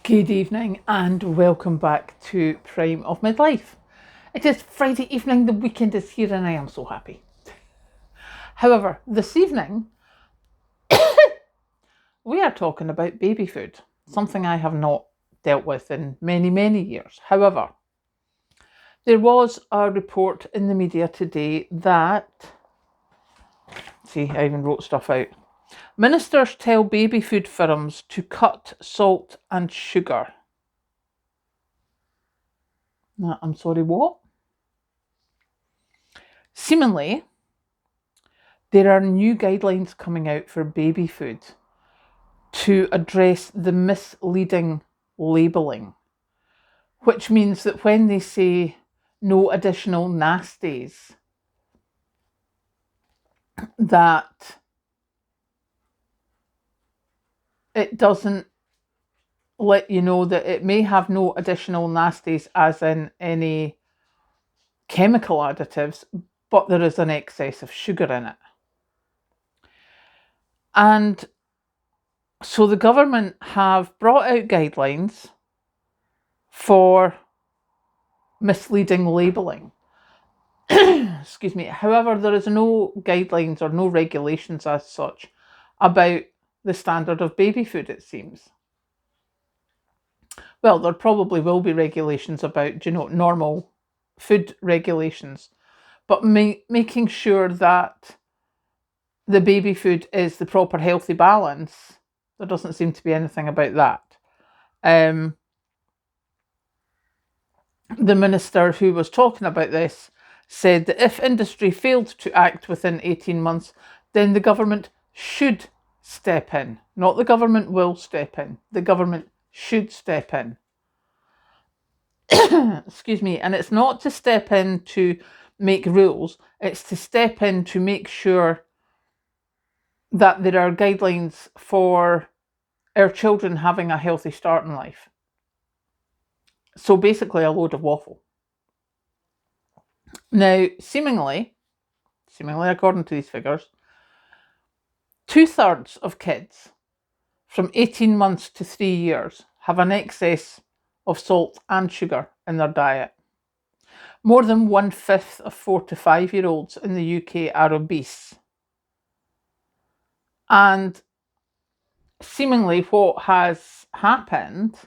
Good evening and welcome back to Prime of Midlife. It is Friday evening, the weekend is here and I am so happy. However, this evening we are talking about baby food, something I have not dealt with in many years. However, there was a report in the media today that, see, I even wrote stuff out. Ministers tell baby food firms to cut salt and sugar. I'm sorry, what? Seemingly, there are new guidelines coming out for baby food to address the misleading labelling, which means that when they say no additional nasties, that it doesn't let you know that it may have no additional nasties as in any chemical additives, but there is an excess of sugar in it. And so the government have brought out guidelines for misleading labelling. Excuse me. However, there is no guidelines or no regulations as such about the standard of baby food, it seems. Well, there probably will be regulations about, normal food regulations, but making sure that the baby food is the proper healthy balance, there doesn't seem to be anything about that. The minister who was talking about this said that if industry failed to act within 18 months, then the government should step in. Not the government will step in, the government should step in. Excuse me. And it's not to step in to make rules, it's to step in to make sure that there are guidelines for our children having a healthy start in life. So basically a load of waffle. Now, seemingly according to these figures, 2/3 of kids from 18 months to 3 years have an excess of salt and sugar in their diet. More than 1/5 of 4 to 5-year-olds in the UK are obese. And seemingly what has happened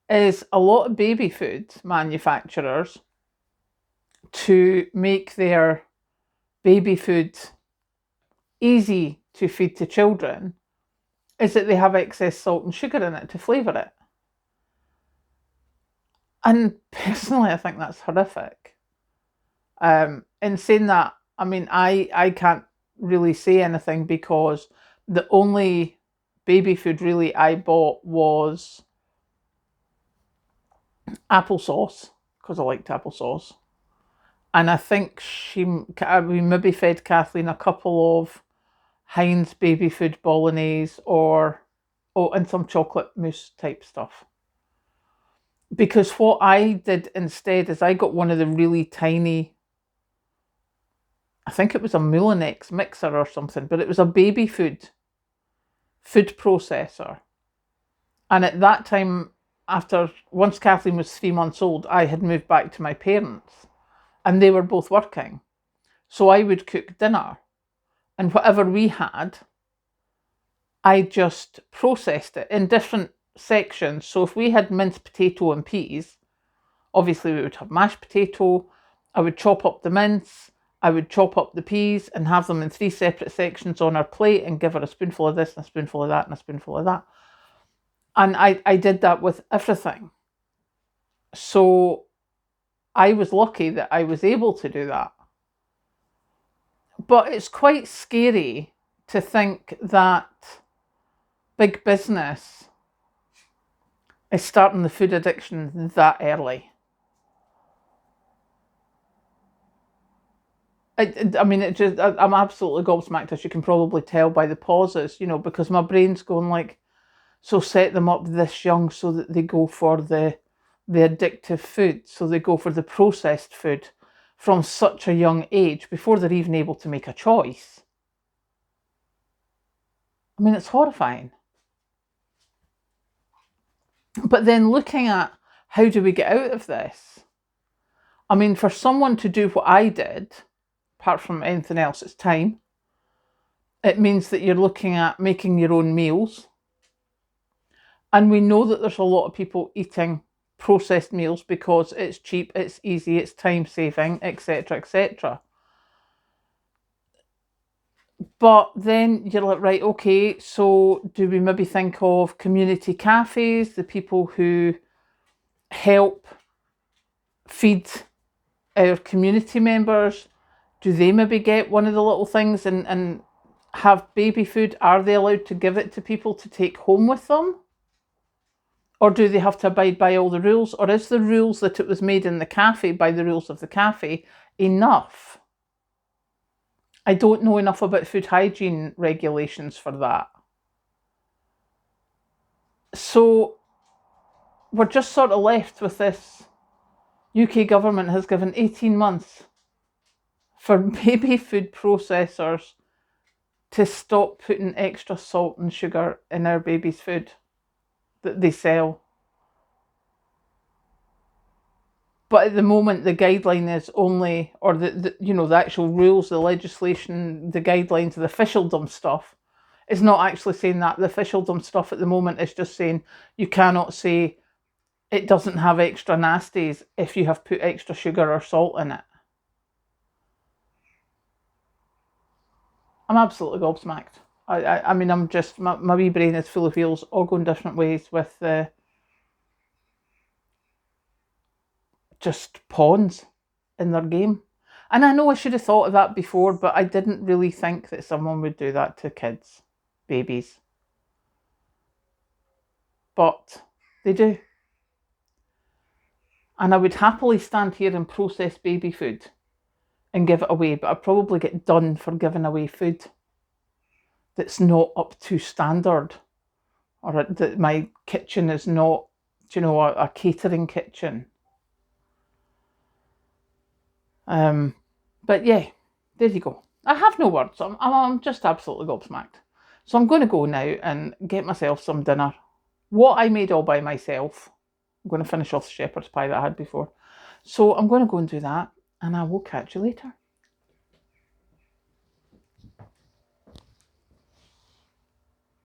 is a lot of baby food manufacturers, to make their baby food easy to feed to children, is that they have excess salt and sugar in it to flavour it. And personally, I think that's horrific. In saying that, I mean, I can't really say anything because the only baby food really I bought was applesauce, because I liked applesauce. And I think we maybe fed Kathleen a couple of Heinz baby food bolognese and some chocolate mousse type stuff. Because what I did instead is I got one of the really tiny, I think it was a Moulinex mixer or something, but it was a baby food processor. And at that time, once Kathleen was 3 months old, I had moved back to my parents and they were both working. So I would cook dinner, and whatever we had, I just processed it in different sections. So if we had minced potato and peas, obviously we would have mashed potato. I would chop up the mince, I would chop up the peas and have them in 3 separate sections on our plate and give her a spoonful of this and a spoonful of that and a spoonful of that. And I did that with everything. So I was lucky that I was able to do that. But it's quite scary to think that big business is starting the food addiction that early. I mean, I'm absolutely gobsmacked, as you can probably tell by the pauses, because my brain's going like, so set them up this young so that they go for the addictive food. So they go for the processed food from such a young age before they're even able to make a choice. I mean, it's horrifying. But then looking at how do we get out of this? I mean, for someone to do what I did, apart from anything else, it's time. It means that you're looking at making your own meals. And we know that there's a lot of people eating processed meals because it's cheap, it's easy, it's time saving, etc., etc. But then you're like, right, okay, so do we maybe think of community cafes, the people who help feed our community members? Do they maybe get one of the little things and have baby food? Are they allowed to give it to people to take home with them? Or do they have to abide by all the rules? Or is the rules that it was made in the cafe by the rules of the cafe enough? I don't know enough about food hygiene regulations for that. So we're just sort of left with this. UK government has given 18 months for baby food processors to stop putting extra salt and sugar in our baby's food that they sell. But at the moment, the guideline is only, or the actual rules, the legislation, the guidelines, the officialdom stuff is not actually saying that. The officialdom stuff at the moment is just saying you cannot say it doesn't have extra nasties if you have put extra sugar or salt in it. I'm absolutely gobsmacked. I mean, I'm just, my wee brain is full of wheels, all going different ways with the just pawns in their game. And I know I should have thought of that before, but I didn't really think that someone would do that to kids, babies. But they do. And I would happily stand here and process baby food and give it away, but I'd probably get done for giving away food that's not up to standard, or that my kitchen is not, a catering kitchen. But yeah, there you go. I have no words. I'm just absolutely gobsmacked. So I'm going to go now and get myself some dinner. What I made all by myself. I'm going to finish off the shepherd's pie that I had before. So I'm going to go and do that, and I will catch you later.